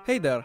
Hey there!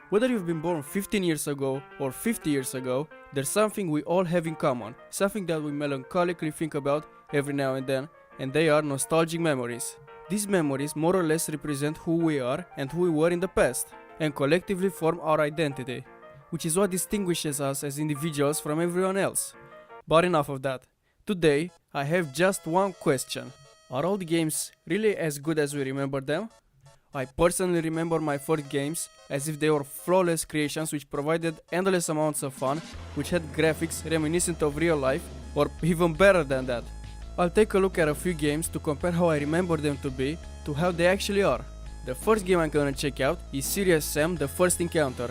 Whether you've been born 15 years ago or 50 years ago, there's something we all have in common, something that we melancholically think about every now and they are nostalgic memories. These memories more or less represent who we are and who we were in the past, and collectively form our identity, which is what distinguishes us as individuals from everyone else. But enough of that. Today, I have just one question. Are old games really as good as we remember them? I personally remember my first games as if they were flawless creations which provided endless amounts of fun, which had graphics reminiscent of real life, or even better than that. I'll take a look at a few games to compare how I remember them to be to how they actually are. The first game I'm gonna check out is Serious Sam: The First Encounter.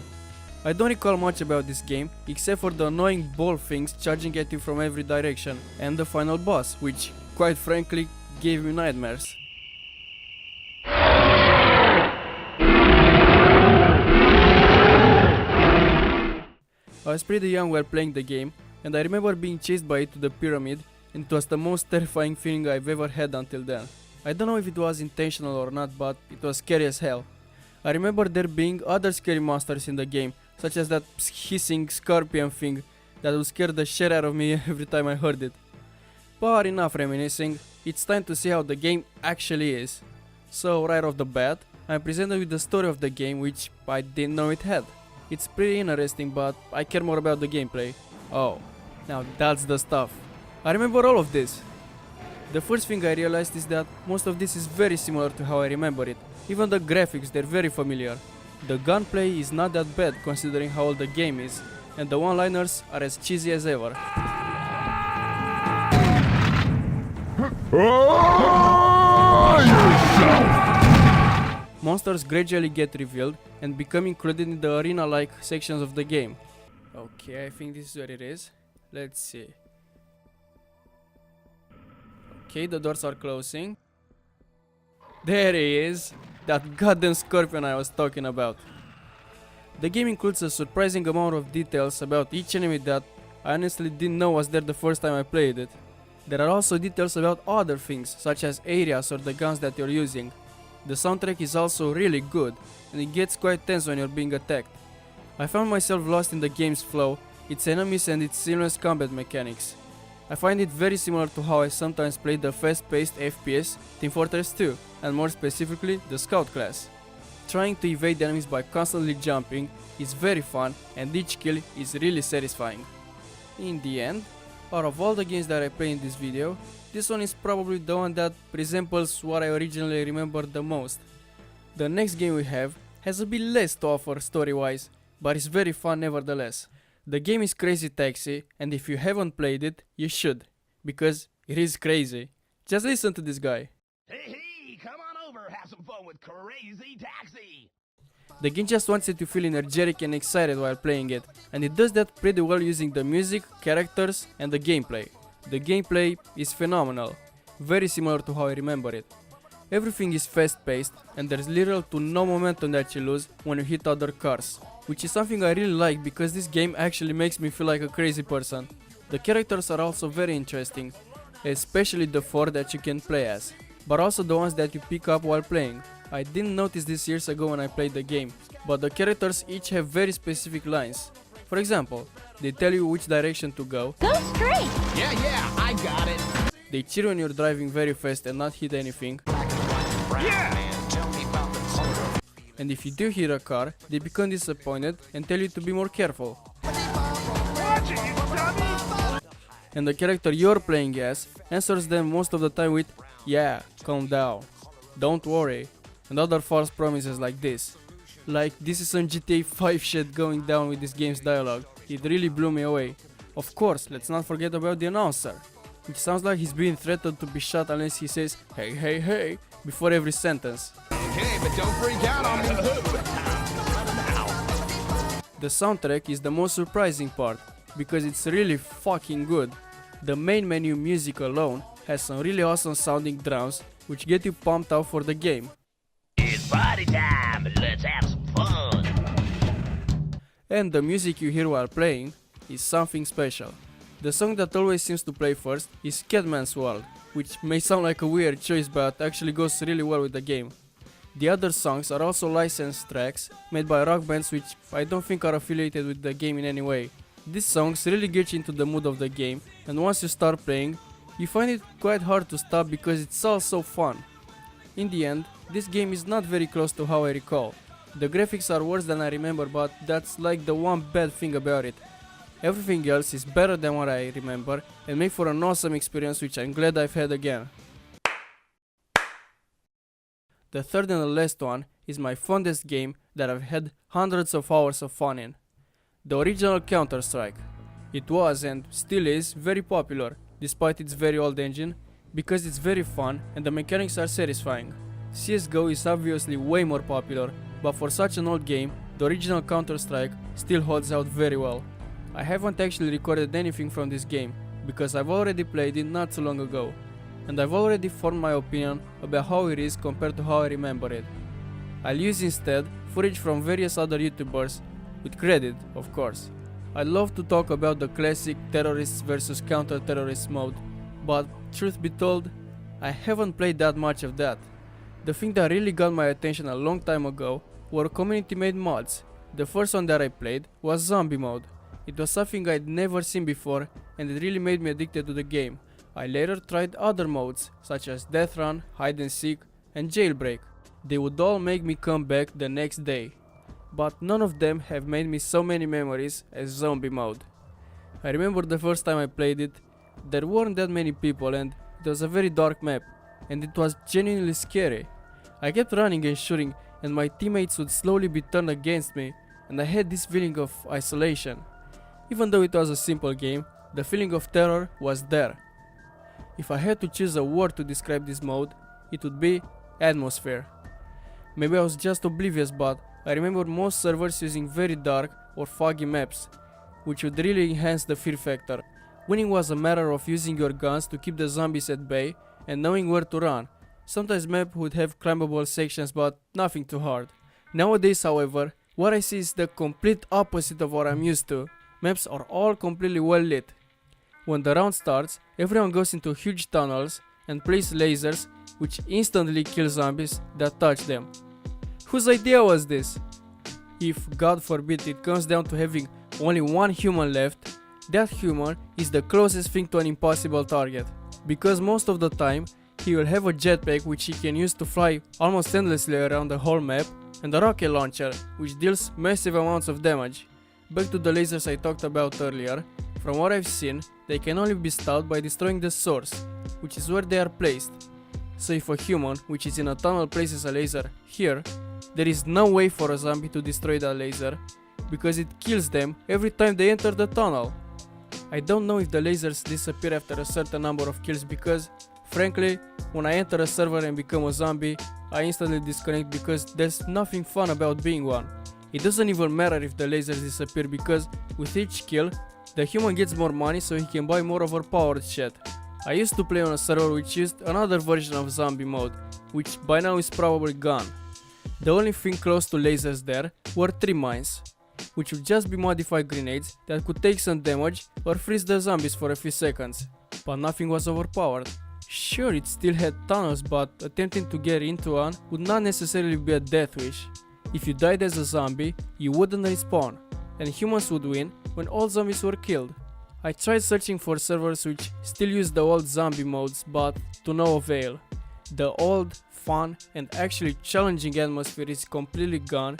I don't recall much about this game except for the annoying ball things charging at you from every direction and the final boss, which, quite frankly, gave me nightmares. I was pretty young while playing the game, and I remember being chased by it to the pyramid, and it was the most terrifying feeling I've ever had until then. I don't know if it was intentional or not, but it was scary as hell. I remember there being other scary monsters in the game, such as that hissing scorpion thing that would scare the shit out of me every time I heard it. But enough reminiscing, it's time to see how the game actually is. So right off the bat, I'm presented with the story of the game, which I didn't know it had. It's pretty interesting, but I care more about the gameplay. Oh, now that's the stuff. I remember all of this. The first thing I realized is that most of this is very similar to how I remember it. Even the graphics, they're very familiar. The gunplay is not that bad considering how old the game is, and the one-liners are as cheesy as ever. Monsters gradually get revealed and become included in the arena-like sections of the game. Okay, I think this is where it is. Let's see. Okay, the doors are closing. There he is! That goddamn scorpion I was talking about. The game includes a surprising amount of details about each enemy that I honestly didn't know was there the first time I played it. There are also details about other things, such as areas or the guns that you're using. The soundtrack is also really good, and it gets quite tense when you're being attacked. I found myself lost in the game's flow, its enemies and its seamless combat mechanics. I find it very similar to how I sometimes play the fast-paced FPS Team Fortress 2, and more specifically the Scout class. Trying to evade enemies by constantly jumping is very fun, and each kill is really satisfying. In the end, out of all the games that I play in this video, this one is probably the one that resembles what I originally remembered the most. The next game we have has a bit less to offer story-wise, but it's very fun nevertheless. The game is Crazy Taxi, and if you haven't played it, you should, because it is crazy. Just listen to this guy. Hey, come on over, have some fun with Crazy Taxi! The game just wants you to feel energetic and excited while playing it, and it does that pretty well using the music, characters, and the gameplay. The gameplay is phenomenal, very similar to how I remember it. Everything is fast-paced, and there's little to no momentum that you lose when you hit other cars, which is something I really like because this game actually makes me feel like a crazy person. The characters are also very interesting, especially the 4 that you can play as, but also the ones that you pick up while playing. I didn't notice this years ago when I played the game, but the characters each have very specific lines. For example, they tell you which direction to go. Go straight! Yeah, I got it! They cheer when you're driving very fast and not hit anything. Yeah! And if you do hit a car, they become disappointed and tell you to be more careful. Watch it, you dummy! And the character you're playing as answers them most of the time with, "Yeah, calm down, don't worry," and other false promises like this. Like, this is some GTA 5 shit going down with this game's dialogue. It really blew me away. Of course, let's not forget about the announcer, which sounds like he's being threatened to be shot unless he says "hey, hey, hey" before every sentence. Okay, but don't freak out on me! The soundtrack is the most surprising part, because it's really fucking good. The main menu music alone has some really awesome sounding drums, which get you pumped up for the game. It's party time, let's have some fun! And the music you hear while playing is something special. The song that always seems to play first is Catman's World, which may sound like a weird choice but actually goes really well with the game. The other songs are also licensed tracks made by rock bands which I don't think are affiliated with the game in any way. These songs really get you into the mood of the game, and once you start playing, you find it quite hard to stop because it's all so fun. In the end, this game is not very close to how I recall. The graphics are worse than I remember, but that's like the one bad thing about it. Everything else is better than what I remember and make for an awesome experience which I'm glad I've had again. The third and the last one is my fondest game that I've had hundreds of hours of fun in. The original Counter-Strike. It was and still is very popular despite its very old engine because it's very fun and the mechanics are satisfying. CSGO is obviously way more popular, but for such an old game, the original Counter-Strike still holds out very well. I haven't actually recorded anything from this game because I've already played it not too long ago, and I've already formed my opinion about how it is compared to how I remember it. I'll use instead footage from various other YouTubers, with credit of course. I love to talk about the classic terrorists versus counter-terrorists mode, but truth be told, I haven't played that much of that. The thing that really got my attention a long time ago were community-made mods. The first one that I played was zombie mode. It was something I'd never seen before and it really made me addicted to the game. I later tried other modes such as Death Run, Hide and Seek and Jailbreak. They would all make me come back the next day. But none of them have made me so many memories as zombie mode. I remember the first time I played it, there weren't that many people and it was a very dark map and it was genuinely scary. I kept running and shooting and my teammates would slowly be turned against me and I had this feeling of isolation. Even though it was a simple game, the feeling of terror was there. If I had to choose a word to describe this mode, it would be atmosphere. Maybe I was just oblivious, but I remember most servers using very dark or foggy maps, which would really enhance the fear factor. Winning was a matter of using your guns to keep the zombies at bay and knowing where to run. Sometimes map would have climbable sections, but nothing too hard. Nowadays, however, what I see is the complete opposite of what I'm used to. Maps are all completely well lit. When the round starts, everyone goes into huge tunnels and places lasers which instantly kill zombies that touch them. Whose idea was this? If, God forbid, it comes down to having only one human left, that human is the closest thing to an impossible target. Because most of the time, he will have a jetpack which he can use to fly almost endlessly around the whole map, and a rocket launcher which deals massive amounts of damage. Back to the lasers I talked about earlier, from what I've seen, they can only be stopped by destroying the source, which is where they are placed. So if a human, which is in a tunnel, places a laser here, there is no way for a zombie to destroy that laser, because it kills them every time they enter the tunnel. I don't know if the lasers disappear after a certain number of kills because, frankly, when I enter a server and become a zombie, I instantly disconnect because there's nothing fun about being one. It doesn't even matter if the lasers disappear because with each kill, the human gets more money so he can buy more overpowered shit. I used to play on a server which used another version of zombie mode, which by now is probably gone. The only thing close to lasers there were 3 mines, which would just be modified grenades that could take some damage or freeze the zombies for a few seconds, but nothing was overpowered. Sure, it still had tunnels, but attempting to get into one would not necessarily be a death wish. If you died as a zombie, you wouldn't respawn, and humans would win when all zombies were killed. I tried searching for servers which still use the old zombie modes, but to no avail. The old, fun, and actually challenging atmosphere is completely gone,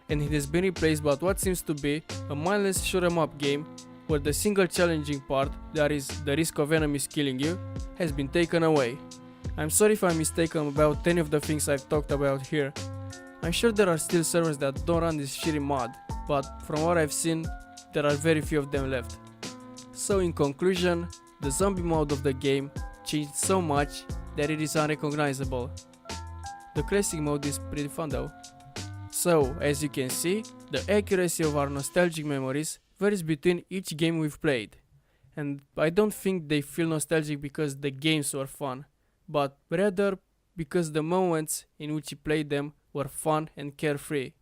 and it has been replaced by what seems to be a mindless shoot 'em up game where the single challenging part, that is, the risk of enemies killing you, has been taken away. I'm sorry if I'm mistaken about any of the things I've talked about here. I'm sure there are still servers that don't run this shitty mod, but from what I've seen, there are very few of them left. So in conclusion, the zombie mode of the game changed so much that it is unrecognizable. The classic mode is pretty fun though. So, as you can see, the accuracy of our nostalgic memories varies between each game we've played. And I don't think they feel nostalgic because the games were fun, but rather because the moments in which you played them were fun and carefree.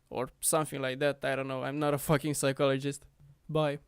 Or something like that, I don't know, I'm not a fucking psychologist. Bye.